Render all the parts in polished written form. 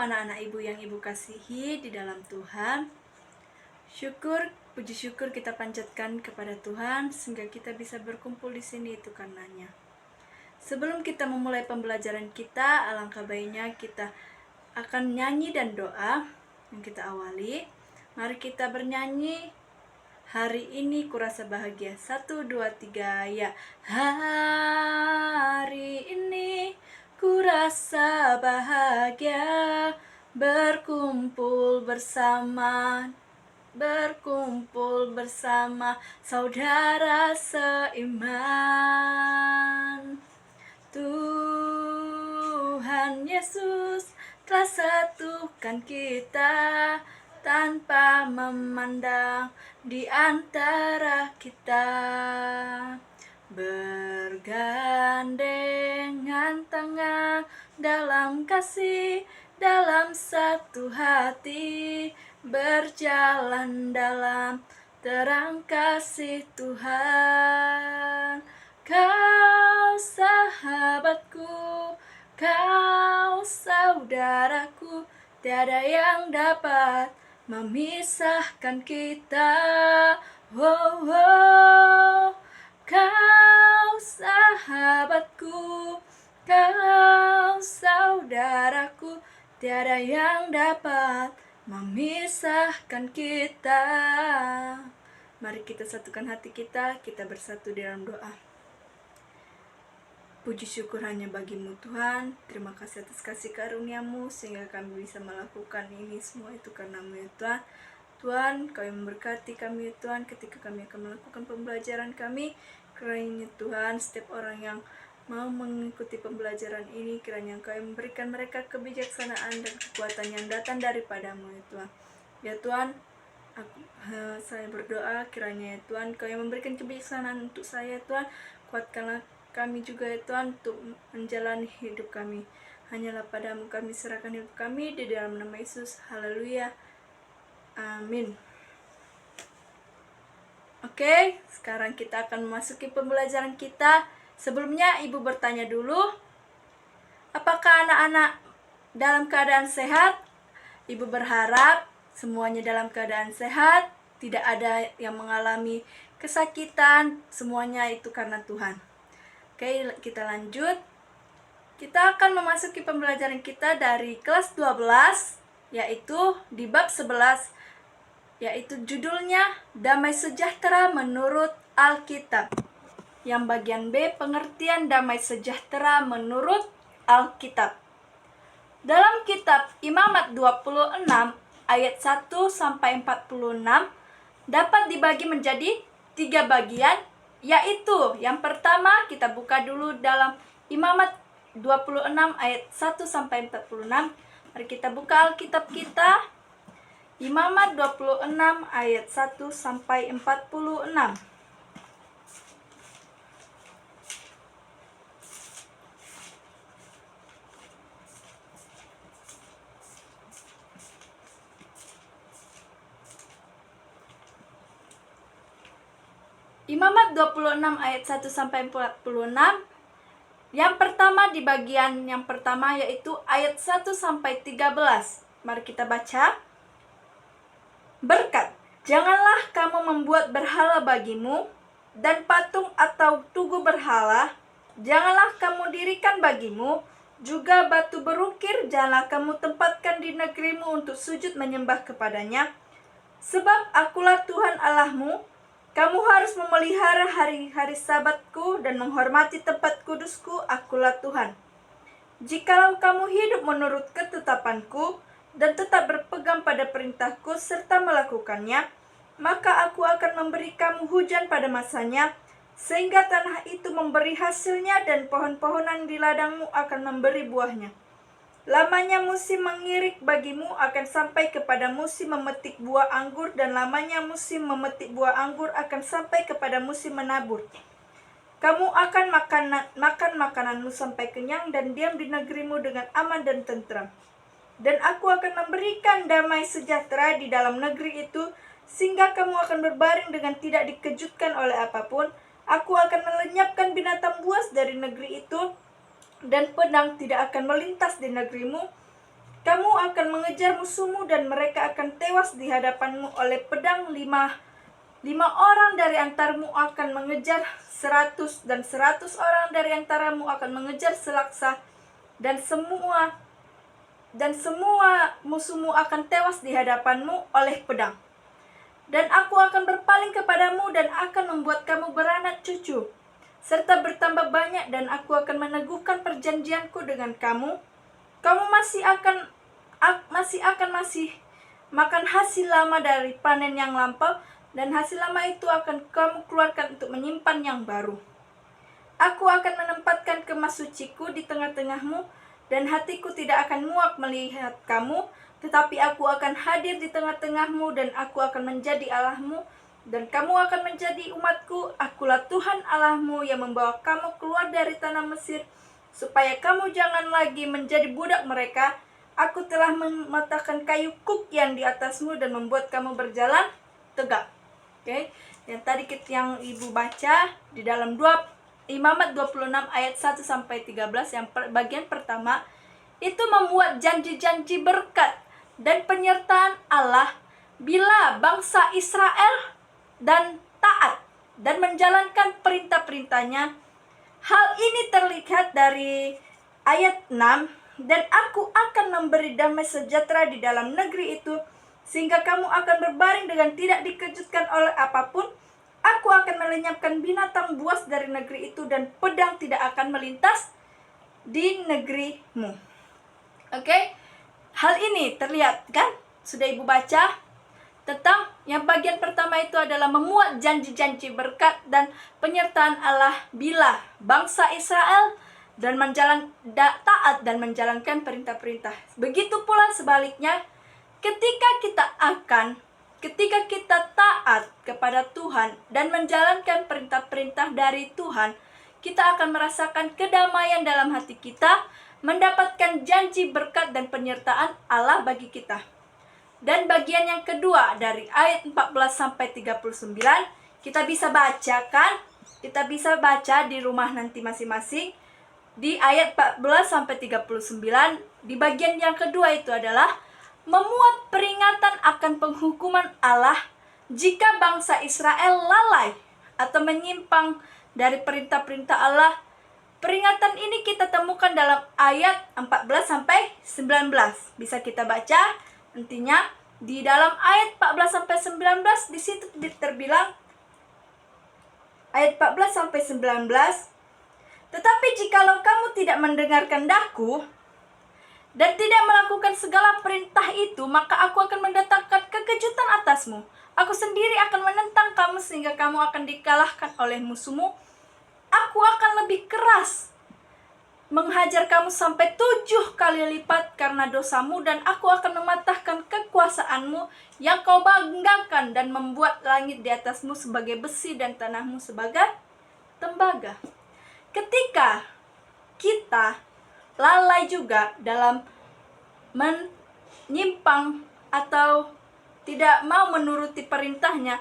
anak-anak ibu yang ibu kasihi di dalam Tuhan. Puji syukur kita panjatkan kepada Tuhan sehingga kita bisa berkumpul di sini itu karenanya. Sebelum kita memulai pembelajaran kita, alangkah baiknya kita akan nyanyi dan doa yang kita awali. Mari kita bernyanyi. Hari ini kurasa bahagia. 1, 2, 3 ya. Hari ini kurasa bahagia berkumpul bersama saudara seiman. Tuhan Yesus telah satukan kita tanpa memandang di antara kita, bergandengan tangan dalam kasih, dalam satu hati, berjalan dalam terang kasih Tuhan. Kau sahabatku, kau saudaraku, tiada yang dapat memisahkan kita. Oh, oh. Kau sahabatku, kau saudaraku, tiada yang dapat memisahkan kita. Mari kita satukan hati kita bersatu di dalam doa. Puji syukur hanya bagimu Tuhan. Terima kasih atas kasih karunia-Mu sehingga kami bisa melakukan ini semua itu karena-Mu ya Tuhan. Tuhan, Kau yang memberkati kami ya Tuhan ketika kami akan melakukan pembelajaran kami. Kiranya Tuhan, setiap orang yang mau mengikuti pembelajaran ini, kiranya Kau yang memberikan mereka kebijaksanaan dan kekuatan yang datang daripada-Mu ya Tuhan. Ya Tuhan, saya berdoa kiranya ya Tuhan, Kau yang memberikan kebijaksanaan untuk saya Tuhan. Kuatkanlah kami juga ya Tuhan untuk menjalani hidup kami. Hanyalah pada-Mu kami serahkan hidup kami di dalam nama Yesus. Haleluya. Amin. Oke, sekarang kita akan memasuki pembelajaran kita. Sebelumnya ibu bertanya dulu, apakah anak-anak dalam keadaan sehat? Ibu berharap semuanya dalam keadaan sehat, tidak ada yang mengalami kesakitan, semuanya itu karena Tuhan. Oke, kita lanjut. Kita akan memasuki pembelajaran kita dari kelas 12, yaitu di bab 11, yaitu judulnya Damai Sejahtera Menurut Alkitab. Yang bagian B, pengertian damai sejahtera menurut Alkitab. Dalam kitab Imamat 26 ayat 1-46 dapat dibagi menjadi 3 bagian, yaitu yang pertama kita buka dulu dalam Imamat 26 ayat 1-46. Mari kita buka Alkitab kita. Imamat 26 ayat 1-46. Imamat 26 ayat 1-46. Yang pertama di bagian yang pertama yaitu ayat 1-13. Mari kita baca. Berkat, janganlah kamu membuat berhala bagimu dan patung atau tugu berhala. Janganlah kamu dirikan bagimu juga batu berukir. Janganlah kamu tempatkan di negerimu untuk sujud menyembah kepadanya. Sebab akulah Tuhan Allahmu. Kamu harus memelihara hari-hari sabatku dan menghormati tempat kudusku. Akulah Tuhan. Jikalau kamu hidup menurut ketetapanku dan tetap berpegang pada perintahku serta melakukannya, maka aku akan memberi kamu hujan pada masanya, sehingga tanah itu memberi hasilnya dan pohon-pohonan di ladangmu akan memberi buahnya. Lamanya musim mengirik bagimu akan sampai kepada musim memetik buah anggur, dan lamanya musim memetik buah anggur akan sampai kepada musim menabur. Kamu akan makan makananmu sampai kenyang dan diam di negerimu dengan aman dan tentram. Dan aku akan memberikan damai sejahtera di dalam negeri itu, sehingga kamu akan berbaring dengan tidak dikejutkan oleh apapun. Aku akan melenyapkan binatang buas dari negeri itu, dan pedang tidak akan melintas di negerimu. kamu akan mengejar musuhmu dan mereka akan tewas di hadapanmu oleh pedang. Lima orang dari antaramu akan mengejar 100 dan 100 orang dari antaramu akan mengejar selaksa, dan semua musuhmu akan tewas di hadapanmu oleh pedang. Dan aku akan berpaling kepadamu dan akan membuat kamu beranak cucu, serta bertambah banyak, dan aku akan meneguhkan perjanjianku dengan kamu. Kamu masih akan makan hasil lama dari panen yang lampau, dan hasil lama itu akan kamu keluarkan untuk menyimpan yang baru. Aku akan menempatkan kemah suciku di tengah-tengahmu, dan hatiku tidak akan muak melihat kamu, tetapi aku akan hadir di tengah-tengahmu, dan aku akan menjadi Allahmu, dan kamu akan menjadi umatku. Akulah Tuhan Allahmu yang membawa kamu keluar dari tanah Mesir, supaya kamu jangan lagi menjadi budak mereka. Aku telah mematahkan kayu kuk yang di atasmu dan membuat kamu berjalan tegak. Oke, yang tadi yang Ibu baca di dalam Imamat 26 ayat 1 sampai 13, yang bagian pertama itu membuat janji-janji berkat dan penyertaan Allah bila bangsa Israel dan taat dan menjalankan perintah-perintahnya. Hal ini terlihat dari ayat 6, dan aku akan memberi damai sejahtera di dalam negeri itu, sehingga kamu akan berbaring dengan tidak dikejutkan oleh apapun. Aku akan melenyapkan binatang buas dari negeri itu, dan pedang tidak akan melintas di negerimu. Oke, hal ini terlihat kan? Sudah Ibu baca tentang yang bagian pertama itu adalah memuat janji-janji berkat dan penyertaan Allah bila bangsa Israel dan taat dan menjalankan perintah-perintah. Begitu pula sebaliknya, ketika kita taat kepada Tuhan dan menjalankan perintah-perintah dari Tuhan, kita akan merasakan kedamaian dalam hati kita, mendapatkan janji berkat dan penyertaan Allah bagi kita. Dan bagian yang kedua dari ayat 14 sampai 39, kita bisa bacakan, kita bisa baca di rumah nanti masing-masing. Di ayat 14 sampai 39, di bagian yang kedua itu adalah memuat peringatan akan penghukuman Allah jika bangsa Israel lalai atau menyimpang dari perintah-perintah Allah. Peringatan ini kita temukan dalam ayat 14 sampai 19. Bisa kita baca nantinya di dalam ayat 14 sampai 19, di situ terbilang ayat 14 sampai 19. Tetapi jikalau kamu tidak mendengarkan daku dan tidak melakukan segala perintah itu, maka aku akan mendatangkan kekejutan atasmu. Aku sendiri akan menentang kamu sehingga kamu akan dikalahkan oleh musuhmu. Aku akan lebih keras menghajar kamu sampai 7 kali lipat karena dosamu, dan aku akan mematahkan kekuasaanmu yang kau banggakan dan membuat langit di atasmu sebagai besi dan tanahmu sebagai tembaga. Ketika kita lalai juga dalam menyimpang atau tidak mau menuruti perintahnya,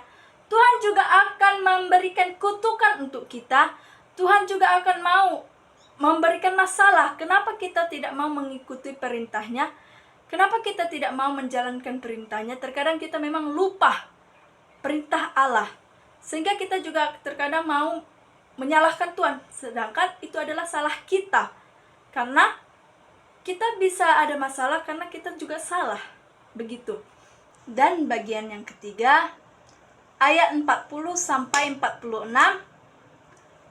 Tuhan juga akan memberikan kutukan untuk kita. Tuhan juga akan mau memberikan masalah. Kenapa kita tidak mau mengikuti perintahnya? Kenapa kita tidak mau menjalankan perintahnya? Terkadang kita memang lupa perintah Allah, sehingga kita juga terkadang mau menyalahkan Tuhan, sedangkan itu adalah salah kita. Karena kita bisa ada masalah karena kita juga salah. Begitu. Dan bagian yang ketiga, ayat 40 sampai 46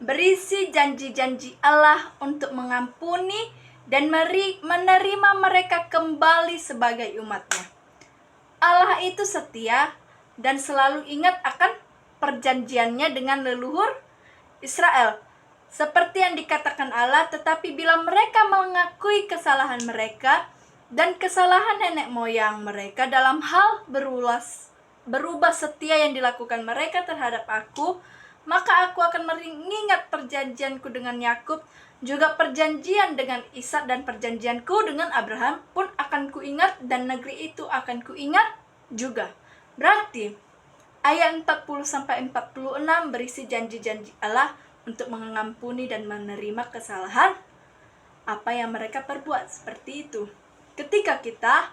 berisi janji-janji Allah untuk mengampuni dan menerima mereka kembali sebagai umatnya. Allah itu setia dan selalu ingat akan perjanjiannya dengan leluhur Israel. Seperti yang dikatakan Allah, tetapi bila mereka mengakui kesalahan mereka dan kesalahan nenek moyang mereka dalam hal berubah setia yang dilakukan mereka terhadap aku, maka aku akan mengingat perjanjianku dengan Yakub, juga perjanjian dengan Ishak, dan perjanjianku dengan Abraham pun akan kuingat, dan negeri itu akan kuingat juga. Berarti ayat 40-46 berisi janji-janji Allah untuk mengampuni dan menerima kesalahan apa yang mereka perbuat. Seperti itu. ketika kita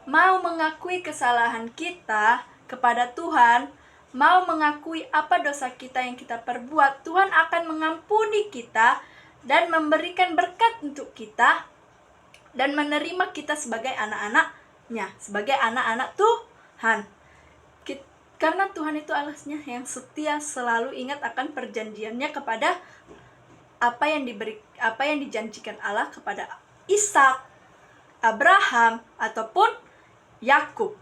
mau mengakui kesalahan kita kepada Tuhan, mau mengakui apa dosa kita yang kita perbuat, Tuhan akan mengampuni kita dan memberikan berkat untuk kita dan menerima kita sebagai anak-anaknya, sebagai anak-anak Tuhan. Karena Tuhan itu Allahnya yang setia, selalu ingat akan perjanjiannya kepada apa yang dijanjikan Allah kepada Ishak, Abraham, ataupun Yakub,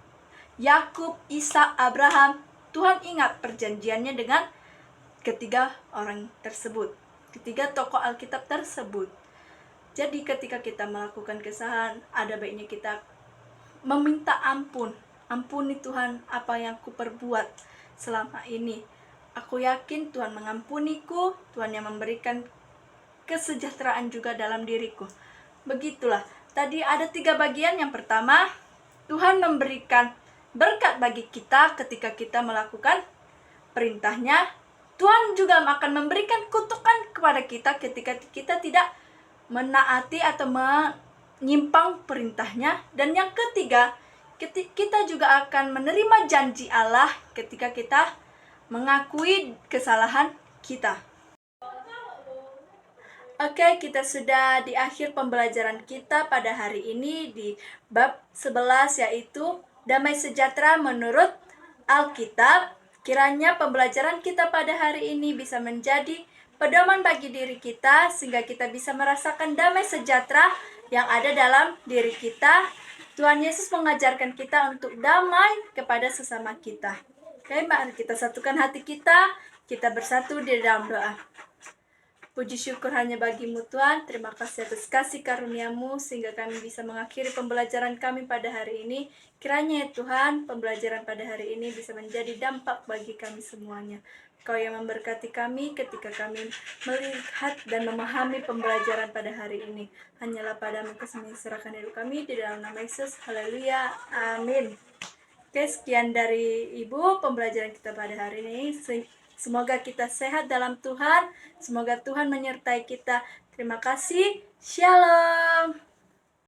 Ishak, Abraham. Tuhan ingat perjanjiannya dengan ketiga orang tersebut, ketiga tokoh Alkitab tersebut. Jadi ketika kita melakukan kesalahan, ada baiknya kita meminta ampun. Ampuni Tuhan apa yang kuperbuat selama ini. Aku yakin Tuhan mengampuniku, Tuhan yang memberikan kesejahteraan juga dalam diriku. Begitulah, tadi ada 3 bagian. Yang pertama, Tuhan memberikan berkat bagi kita ketika kita melakukan perintahnya. Tuhan juga akan memberikan kutukan kepada kita ketika kita tidak menaati atau menyimpang perintahnya. Dan yang ketiga, kita juga akan menerima janji Allah ketika kita mengakui kesalahan kita. Oke, kita sudah di akhir pembelajaran kita pada hari ini di bab 11, yaitu damai sejahtera menurut Alkitab. Kiranya pembelajaran kita pada hari ini bisa menjadi pedoman bagi diri kita, sehingga kita bisa merasakan damai sejahtera yang ada dalam diri kita. Tuhan Yesus mengajarkan kita untuk damai kepada sesama kita. Oke, mari kita satukan hati kita bersatu di dalam doa. Puji syukur hanya bagi-Mu Tuhan, terima kasih atas kasih karunia-Mu sehingga kami bisa mengakhiri pembelajaran kami pada hari ini. Kiranya ya Tuhan, pembelajaran pada hari ini bisa menjadi dampak bagi kami semuanya. Kau yang memberkati kami ketika kami melihat dan memahami pembelajaran pada hari ini. Hanyalah padamu kami serahkan hidup kami di dalam nama Yesus. Haleluya. Amin. Oke, sekian dari Ibu pembelajaran kita pada hari ini. Semoga kita sehat dalam Tuhan. Semoga Tuhan menyertai kita. Terima kasih. Shalom.